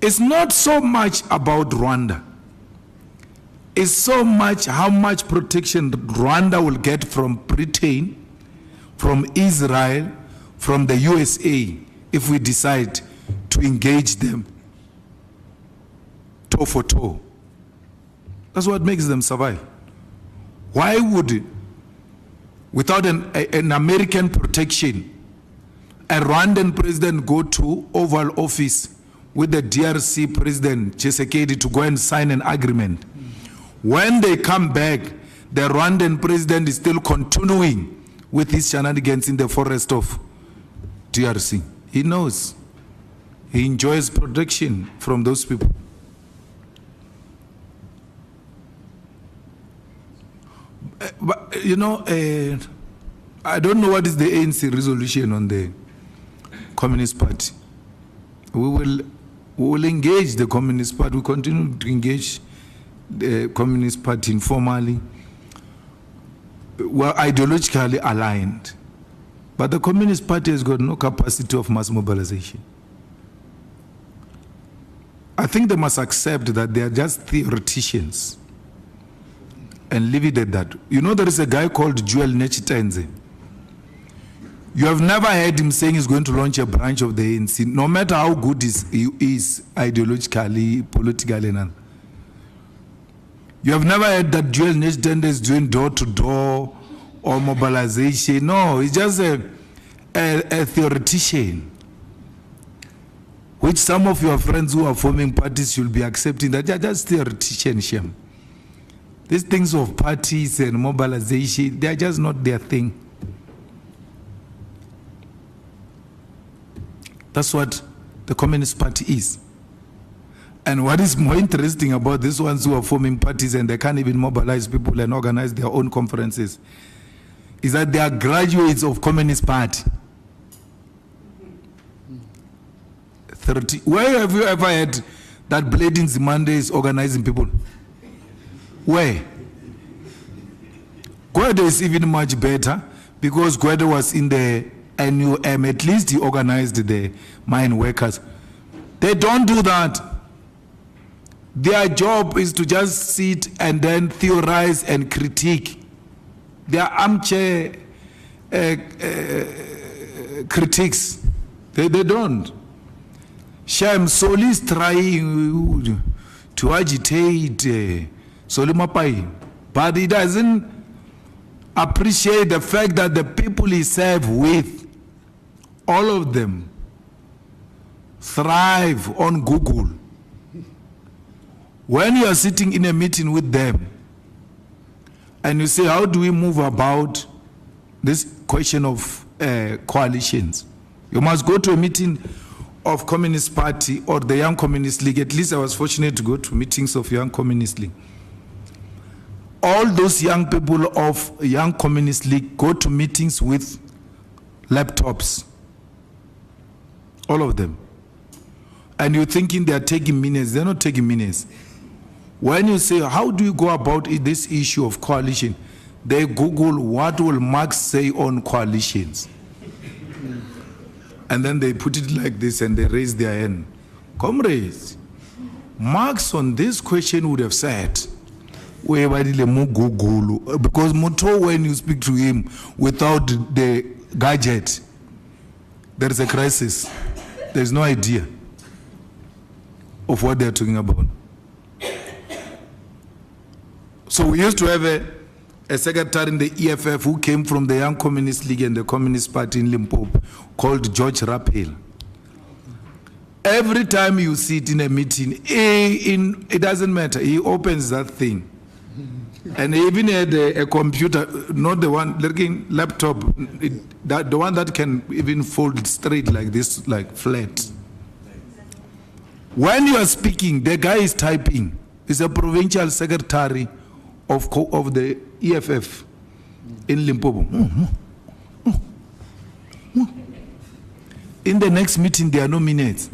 It's not so much about Rwanda. It's so much how much protection Rwanda will get from Britain, from Israel, from the USA, if we decide to engage them toe for toe. That's what makes them survive. Why would, without an American protection, a Rwandan president go to Oval Office with the DRC president, Tshisekedi, to go and sign an agreement? When they come back, the Rwandan president is still continuing with his shenanigans in the forest of DRC. He knows. He enjoys protection from those people. But, you know, I don't know what is the ANC resolution on the Communist Party. We will engage the Communist Party. We continue to engage the Communist Party informally. We're ideologically aligned. But the Communist Party has got no capacity of mass mobilization. I think they must accept that they are just theoreticians and leave it at that. You know, there is a guy called Joel Nechitenze. You have never heard him saying he's going to launch a branch of the ANC, no matter how good he is ideologically, politically, and all. You have never heard that Joel Nechitenze is doing door-to-door or mobilization. No, he's just a theoretician, which some of your friends who are forming parties should be accepting that they're just theoreticians. These things of parties and mobilization, they are just not their thing. That's what the Communist Party is. And what is more interesting about these ones who are forming parties and they can't even mobilize people and organize their own conferences is that they are graduates of Communist Party. 30. Where have you ever heard that Blading Zimande is organizing people? Where? Gwede is even much better because Gwede was in the NUM. At least he organized the mine workers. They don't do that. Their job is to just sit and then theorize and critique. They are armchair critics. They don't. Shem Soli is trying to agitate Solimapai, but he doesn't appreciate the fact that the people he serves with, all of them, thrive on Google. When you are sitting in a meeting with them and you say, how do we move about this question of coalitions? You must go to a meeting of Communist Party or the Young Communist League. At least I was fortunate to go to meetings of Young Communist League. All those young people of Young Communist League go to meetings with laptops. All of them. And you're thinking they are taking minutes. They're not taking minutes. When you say, how do you go about this issue of coalition? They Google, what will Marx say on coalitions? And then they put it like this and they raise their hand. Comrades, Marx on this question would have said, because Moto, when you speak to him without the gadget, there is a crisis. There is no idea of what they are talking about. So we used to have a secretary in the EFF who came from the Young Communist League and the Communist Party in Limpopo called George Rappel. Every time you sit in a meeting, it doesn't matter, he opens that thing. And he even had a computer, not the one, laptop, the one that can even fold straight like this, like flat. When you are speaking, the guy is typing. He's a provincial secretary of the EFF in Limpopo. In the next meeting, there are no minutes.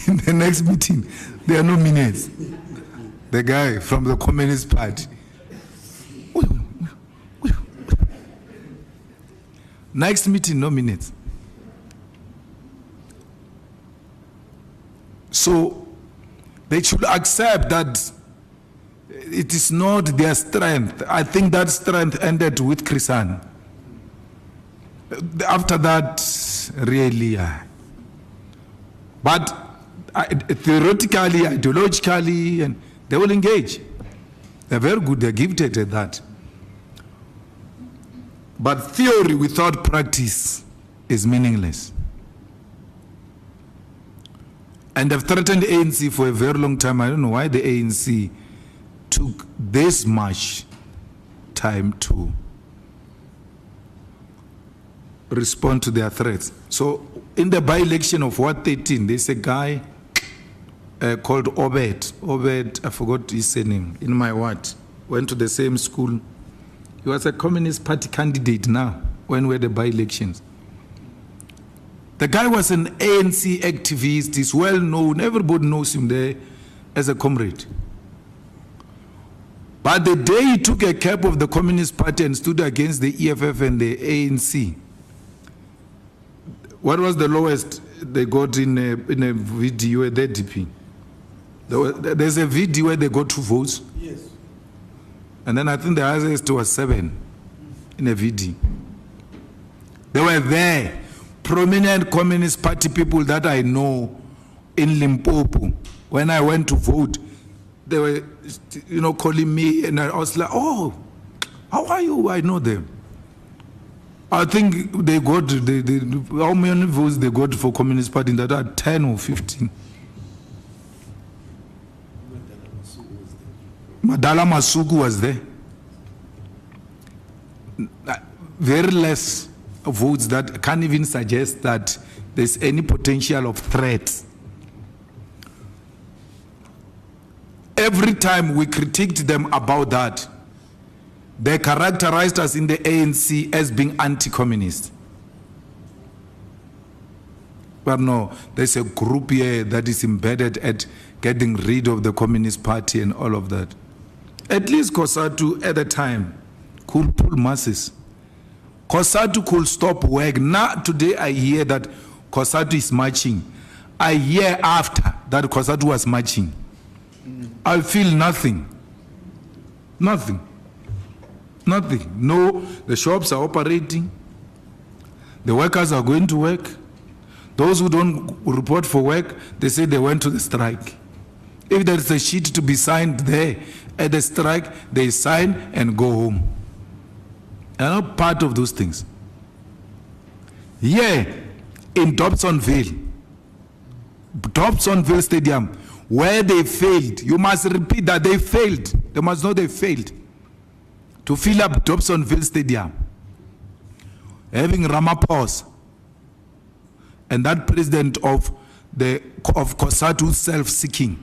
In the next meeting, there are no minutes. The guy from the Communist Party. Next meeting, no minutes. So they should accept that it is not their strength. I think that strength ended with Chrisan. After that, really, but theoretically, ideologically, and they will engage. They're very good, they're gifted at that. But theory without practice is meaningless. And they've threatened the ANC for a very long time. I don't know why the ANC took this much time to respond to their threats. So in the by-election of Ward 13, there's a guy called Obed, I forgot his name, in my ward, went to the same school. He was a Communist Party candidate now, when we had the by-elections. The guy was an ANC activist, he's well known, everybody knows him there as a comrade. But the day he took a cap of the Communist Party and stood against the EFF and the ANC, what was the lowest they got in a video at the DP? There's a video where they got 2 votes. Yes. And then I think the highest was 7 in a video. They were there. Prominent Communist Party people that I know in Limpopo. When I went to vote, they were, calling me, and I was like, "Oh, how are you?" I know them. I think they got how many votes they got for Communist Party? That are 10 or 15. Madala Masuku was there. Very less votes that can't even suggest that there's any potential of threat. Every time we critiqued them about that, they characterized us in the ANC as being anti-communist. But no, there's a group here that is embedded at getting rid of the Communist Party and all of that. At least COSATU at the time could pull masses. COSATU could stop work. Now today I hear that COSATU is marching. I hear after that COSATU was marching. I feel nothing. Nothing. Nothing. No, the shops are operating. The workers are going to work. Those who don't report for work, they say they went to the strike. If there's a sheet to be signed there at the strike, they sign and go home. They're not part of those things. Here in Dobsonville Stadium, where they failed, you must repeat that they failed. They must know they failed to fill up Dobsonville Stadium. Having Ramaphosa and that president of COSATU self-seeking,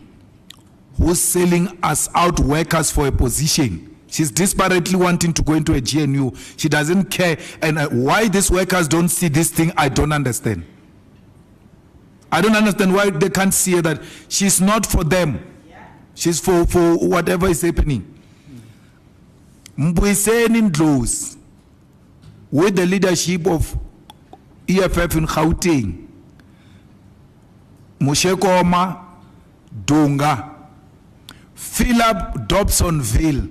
who's selling us out workers for a position. She's desperately wanting to go into a GNU. She doesn't care. And why these workers don't see this thing, I don't understand. I don't understand why they can't see that she's not for them. She's for whatever is happening. Mbuyiseni Ndlozi, with the leadership of EFF in Gauteng, Mushekoma, Dunga, fill up Dobsonville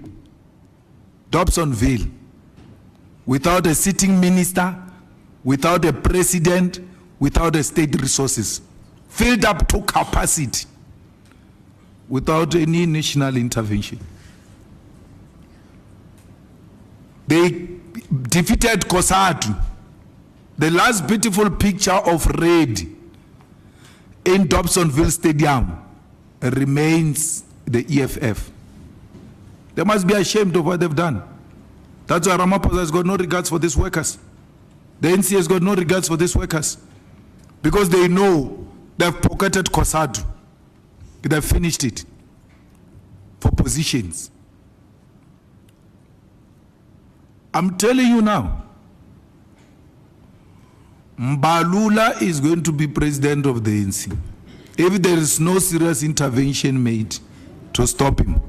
without a sitting minister, without a president, without a state resources, filled up to capacity without any national intervention. They defeated COSATU. The last beautiful picture of red in Dobsonville Stadium remains the EFF. They must be ashamed of what they've done. That's why Ramaphosa has got no regards for these workers. The NC has got no regards for these workers. Because they know they've pocketed COSATU. They've finished it for positions. I'm telling you now, Mbalula is going to be president of the ANC if there is no serious intervention made to stop him.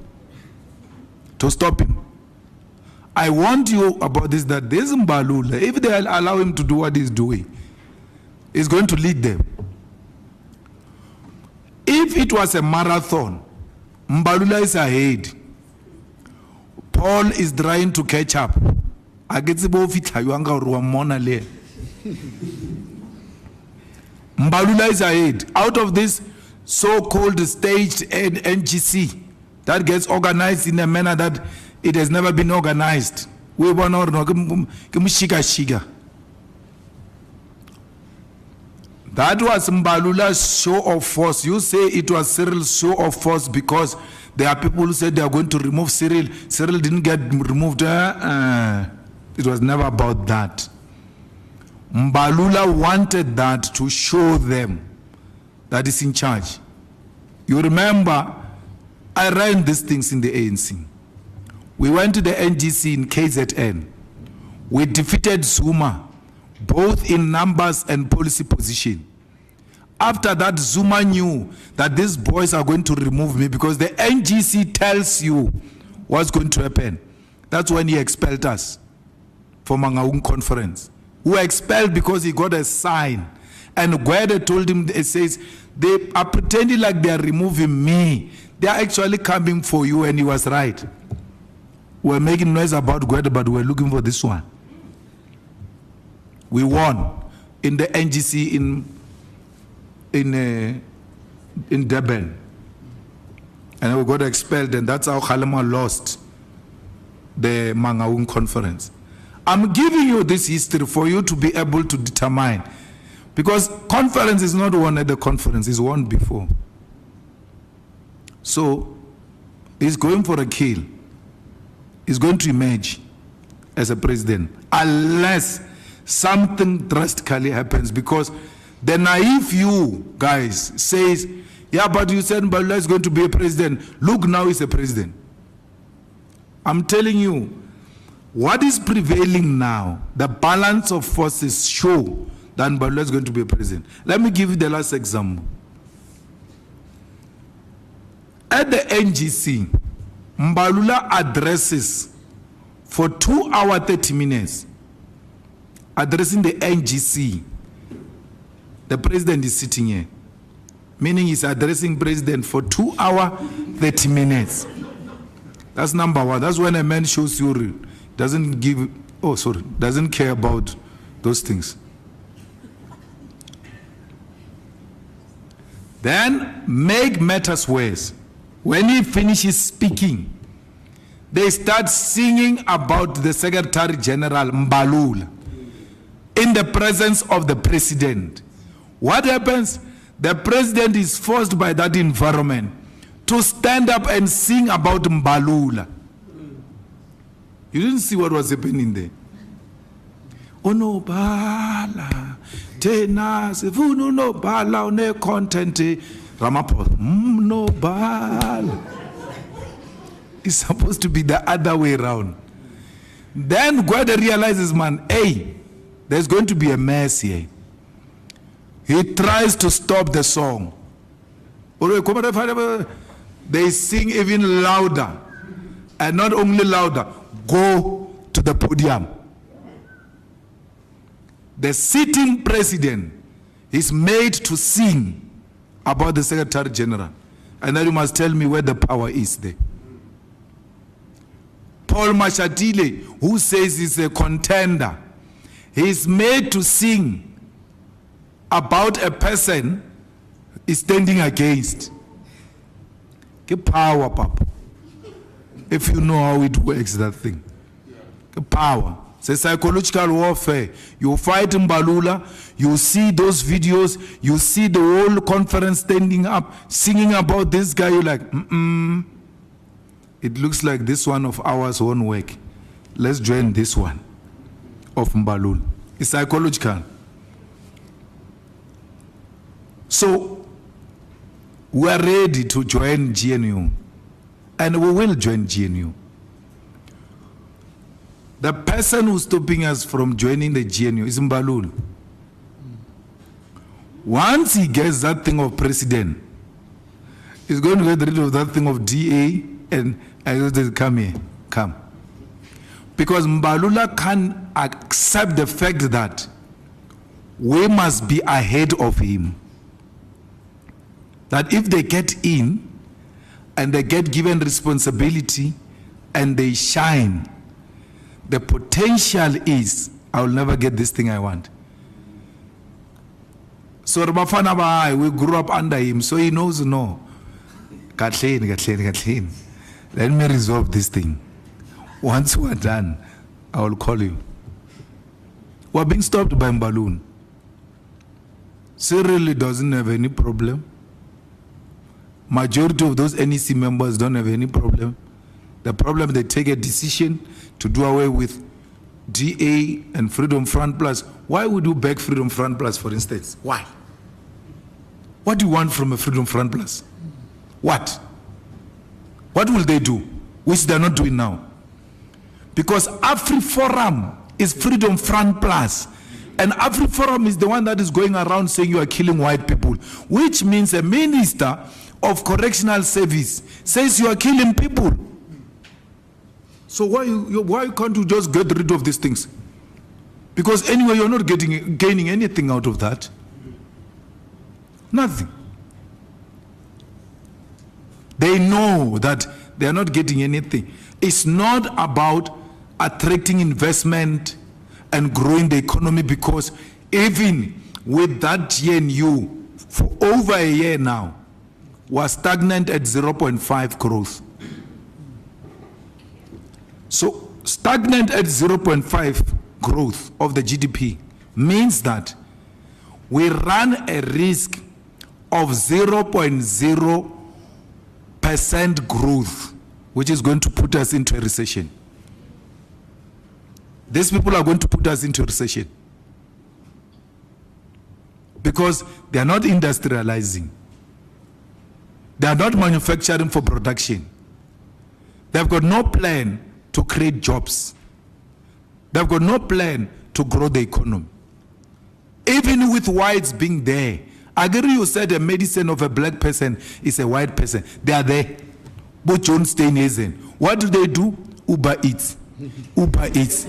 To stop him. I warned you about this, that this Mbalula, if they allow him to do what he's doing, is going to lead them. If If it was a marathon, Mbalula is ahead. Paul is trying to catch up. Mbalula is ahead. Out of this so-called staged NGC that gets organized in a manner that it has never been organized. We want that was Mbalula's show of force. You say it was Cyril's show of force because there are people who said they are going to remove Cyril. Cyril didn't get removed. It was never about that. Mbalula wanted that to show them that he's in charge. You remember, I ran these things in the ANC. We went to the NGC in KZN. We defeated Zuma, both in numbers and policy position. After that, Zuma knew that these boys are going to remove me because the NGC tells you what's going to happen. That's when he expelled us from Mangaung conference. We were expelled because he got a sign. And Gwede told him, it says, they are pretending like they are removing me. They are actually coming for you, and he was right. We're making noise about Gwede, but we're looking for this one. We won in the NGC in Durban. And we got expelled, and that's how Malema lost the Mangaung conference. I'm giving you this history for you to be able to determine. Because conference is not won at the conference, it's won before. So, he's going for a kill. He's going to emerge as a president. Unless something drastically happens. Because the naive you guys says, yeah, but you said Mbalula is going to be a president. Look, now he's a president. I'm telling you, what is prevailing now, the balance of forces show that Mbalula is going to be a president. Let me give you the last example. At the NGC, Mbalula addresses for 2 hours 30 minutes, addressing the NGC. The president is sitting here, meaning he's addressing president for 2 hours 30 minutes. That's number one. That's when a man shows you doesn't care about those things. Then make matters worse. When he finishes speaking, they start singing about the Secretary General Mbalula in the presence of the president. What happens? The president is forced by that environment to stand up and sing about Mbalula. You didn't see what was happening there. Onobala, tena sefunu nobala one content Ramaphosa. Nobala. It's supposed to be the other way around. Then Gwede realizes, man, hey, there's going to be a mess here. He tries to stop the song. They sing even louder. And not only louder, go to the podium. The sitting president is made to sing about the Secretary General. And then you must tell me where the power is there. Paul Mashatile, who says he's a contender, he's made to sing about a person is standing against. Get power, Papa. If you know how it works, that thing. Get power. It's a psychological warfare. You fight Mbalula, you see those videos, you see the whole conference standing up, singing about this guy, you're like, it looks like this one of ours won't work. Let's join this one of Mbalula. It's psychological. So, we are ready to join GNU, and we will join GNU. The person who's stopping us from joining the GNU is Mbalula. Once he gets that thing of president, he's going to get rid of that thing of DA, and I just come here, come. Because Mbalula can't accept the fact that we must be ahead of him. that if they get in and they get given responsibility and they shine, the potential is, I will never get this thing I want. So Rabafana Bahai, we grew up under him, so he knows no. Kathleen. Let me resolve this thing. Once we're done, I will call you. We're being stopped by Mbalun. Cyril doesn't have any problem. Majority of those NEC members don't have any problem. The problem, they take a decision to do away with DA and Freedom Front Plus. Why would you beg Freedom Front Plus, for instance? Why? What do you want from a Freedom Front Plus? What? What will they do, which they're not doing now? Because AfriForum is Freedom Front Plus. And AfriForum is the one that is going around saying you are killing white people, which means a minister of correctional service says you are killing people. So why can't you just get rid of these things? Because anyway, you're not gaining anything out of that. Nothing. They know that they are not getting anything. It's not about attracting investment and growing the economy, because even with that GNU for over a year now was stagnant at 0.5 growth. So stagnant at 0.5 growth of the GDP means that we run a risk of 0.0% growth, which is going to put us into a recession. These people are going to put us into recession because they are not industrializing. They are not manufacturing for production. They've got no plan to create jobs. They've got no plan to grow the economy. Even with whites being there, I agree you said the medicine of a black person is a white person. They are there. But John Steinhazen, what do? Uber Eats. Uber Eats.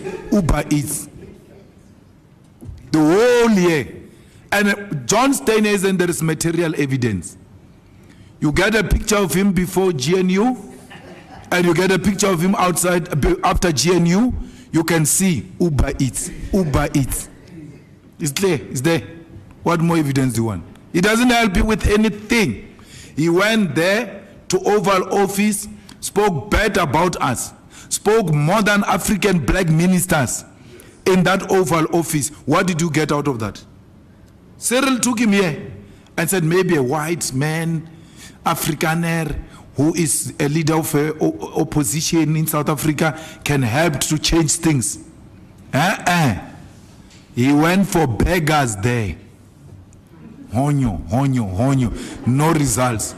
The whole year. And John Steinhazen, there is material evidence. You get a picture of him before GNU, and you get a picture of him outside after GNU, you can see Uber Eats. It's there, it's there. What more evidence do you want? He doesn't help you with anything. He went there to Oval Office, spoke bad about us, spoke more than African black ministers in that Oval Office. What did you get out of that? Cyril took him here and said maybe a white man, Afrikaner, who is a leader of opposition in South Africa, can help to change things. He went for beggars there. Honyo, no results.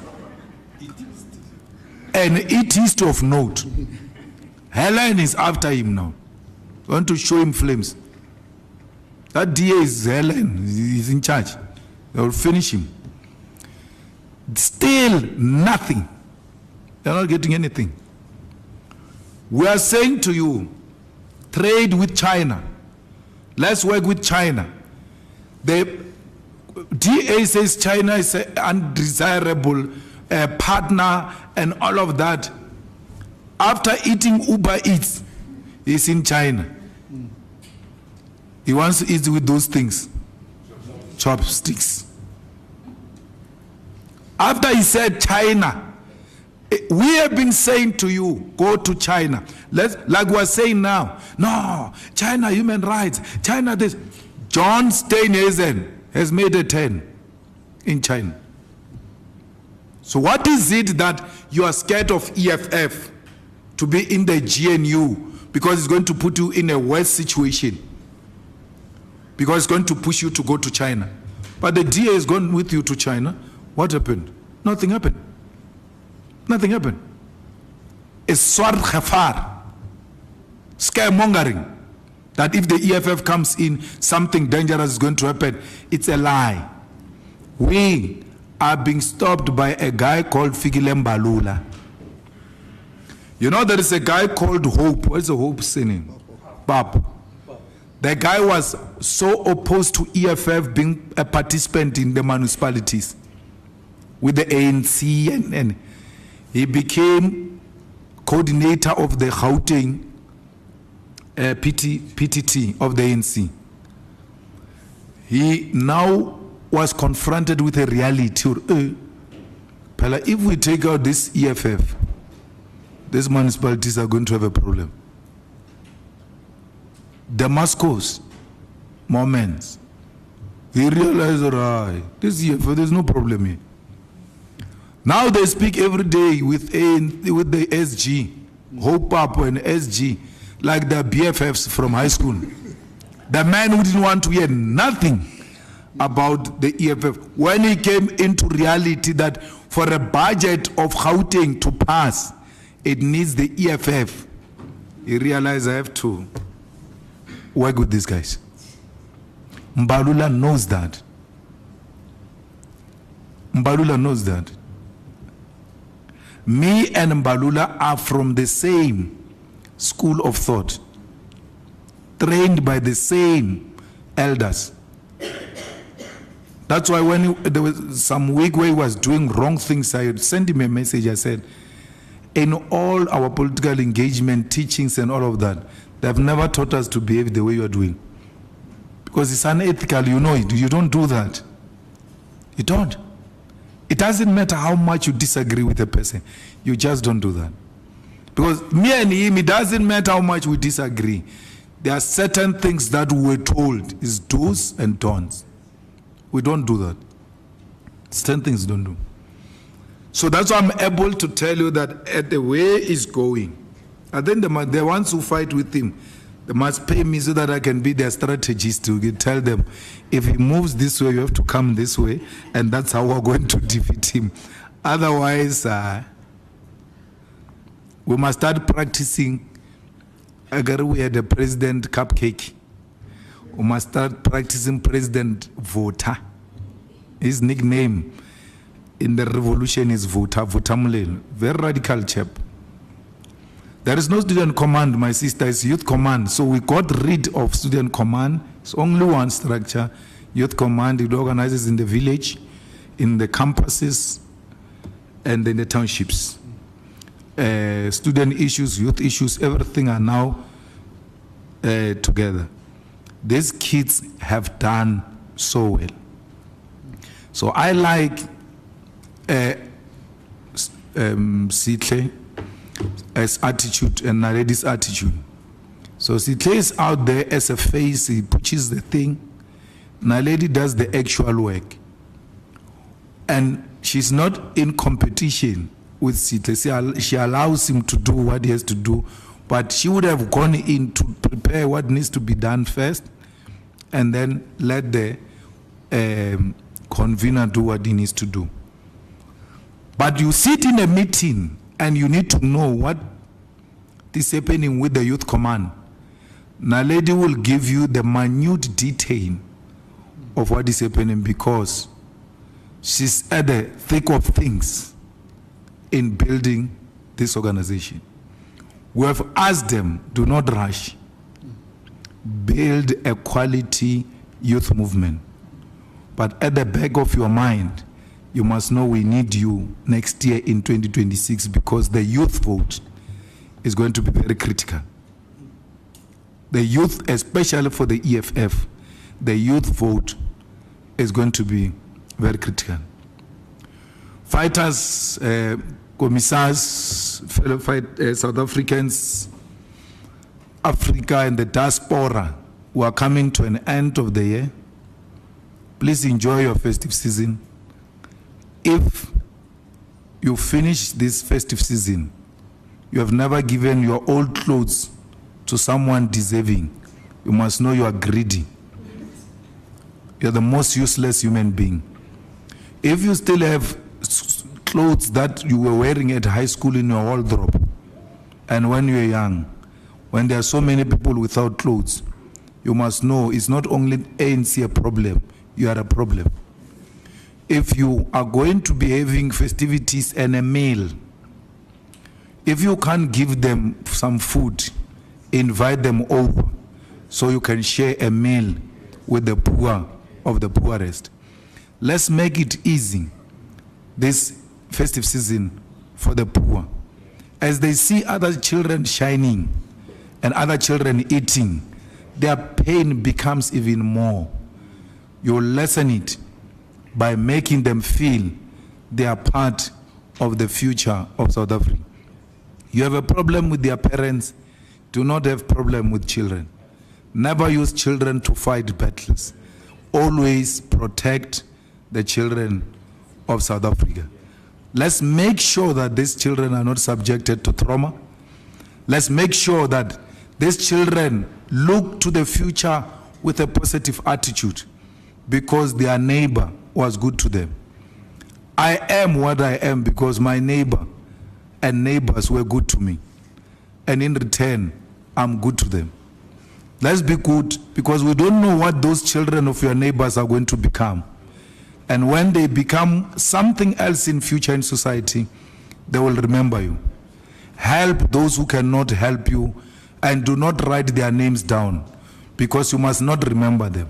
And it is of note. Helen is after him now. Want to show him flames. That DA is Helen, he's in charge. They will finish him. Still nothing. They're not getting anything. We are saying to you, trade with China. Let's work with China. The DA says China is an undesirable partner and all of that. After eating Uber Eats, he's in China. He wants to eat with those things. Chopsticks. After he said China, we have been saying to you, go to China. Like we're saying now, no, China human rights, China this. John Steinhazen has made a 10 in China. So what is it that you are scared of EFF to be in the GNU because it's going to put you in a worse situation? Because it's going to push you to go to China. But the DA has gone with you to China. What happened? Nothing happened. Nothing happened. It's swart khafar, scaremongering, that if the EFF comes in, something dangerous is going to happen. It's a lie. We are being stopped by a guy called Fikile Mbalula. You know, there is a guy called Hope. What's the Hope saying? Bab. The guy was so opposed to EFF being a participant in the municipalities. with the ANC, and he became coordinator of the Gauteng PTT of the ANC. He now was confronted with a reality. If we take out this EFF, these municipalities are going to have a problem. Damascus moments. He realized, right, this EFF, there's no problem here. Now they speak every day with the SG, Hope Up and SG, like the BFFs from high school. The man who didn't want to hear nothing about the EFF, when he came into reality that for a budget of Gauteng to pass, it needs the EFF, he realized I have to work with these guys. Mbalula knows that. Mbalula knows that. Me and Mbalula are from the same school of thought, trained by the same elders. That's why when there was some week where he was doing wrong things, I sent him a message. I said, in all our political engagement, teachings and all of that, they've never taught us to behave the way you are doing. Because it's unethical, you know it. You don't do that. You don't. It doesn't matter how much you disagree with a person. You just don't do that. Because me and him, it doesn't matter how much we disagree. There are certain things that we're told is do's and don'ts. We don't do that. Certain things don't do. So that's why I'm able to tell you that at the way it's going, and then the ones who fight with him, they must pay me so that I can be their strategist to tell them, if he moves this way, you have to come this way, and that's how we're going to defeat him. Otherwise, we must start practicing. We had a president cupcake. We must start practicing President Voter. His nickname in the revolution is Voter, Votamulelo. Very radical chap. There is no student command, my sister, it's youth command. So we got rid of student command. It's only one structure. Youth command, it organizes in the village, in the campuses, and in the townships. Student issues, youth issues, everything are now together. These kids have done so well. So I like Sitle as attitude and Naledi's attitude. So Sitle is out there as a face, he pushes the thing. Naledi does the actual work. And she's not in competition with Sitle. She allows him to do what he has to do, but she would have gone in to prepare what needs to be done first, and then let the convener do what he needs to do. But you sit in a meeting and you need to know what is happening with the youth command. Naledi will give you the minute detail of what is happening because she's at the thick of things in building this organization. We have asked them, do not rush. Build a quality youth movement. But at the back of your mind, you must know we need you next year in 2026 because the youth vote is going to be very critical. The youth, especially for the EFF, the youth vote is going to be very critical. Fighters, commissars, fellow South Africans, Africa and the diaspora who are coming to an end of the year, please enjoy your festive season. If you finish this festive season, you have never given your old clothes to someone deserving, you must know you are greedy. You are the most useless human being. If you still have clothes that you were wearing at high school in your wardrobe, and when you were young, when there are so many people without clothes, you must know it's not only ANC a problem, you are a problem. If you are going to be having festivities and a meal, if you can't give them some food, invite them over so you can share a meal with the poor of the poorest. Let's make it easy. this festive season for the poor. As they see other children shining and other children eating, their pain becomes even more. You lessen it by making them feel they are part of the future of South Africa. You have a problem with their parents, do not have problem with children. Never use children to fight battles. Always protect the children of South Africa. Let's make sure that these children are not subjected to trauma. Let's make sure that these children look to the future with a positive attitude because their neighbor was good to them. I am what I am because my neighbor and neighbors were good to me. And in return, I'm good to them. Let's be good because we don't know what those children of your neighbors are going to become. And when they become something else in future in society, they will remember you. Help those who cannot help you and do not write their names down because you must not remember them.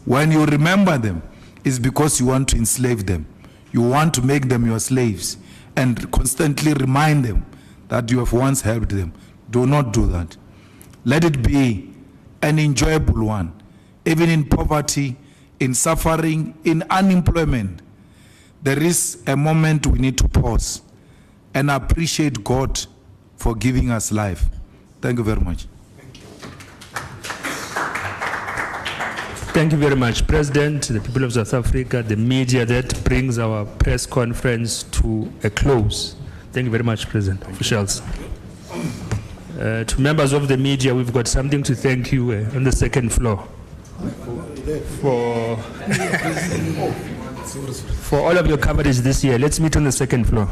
When you remember them, it's because you want to enslave them. You want to make them your slaves and constantly remind them that you have once helped them. Do not do that. Let it be an enjoyable one, even in poverty, in suffering, in unemployment. There is a moment we need to pause and appreciate God for giving us life. Thank you very much. Thank you very much, President, the people of South Africa, the media. That brings our press conference to a close. Thank you very much, President. Officials. To members of the media, we've got something to thank you on the second floor for all of your coverage this year. Let's meet on the second floor.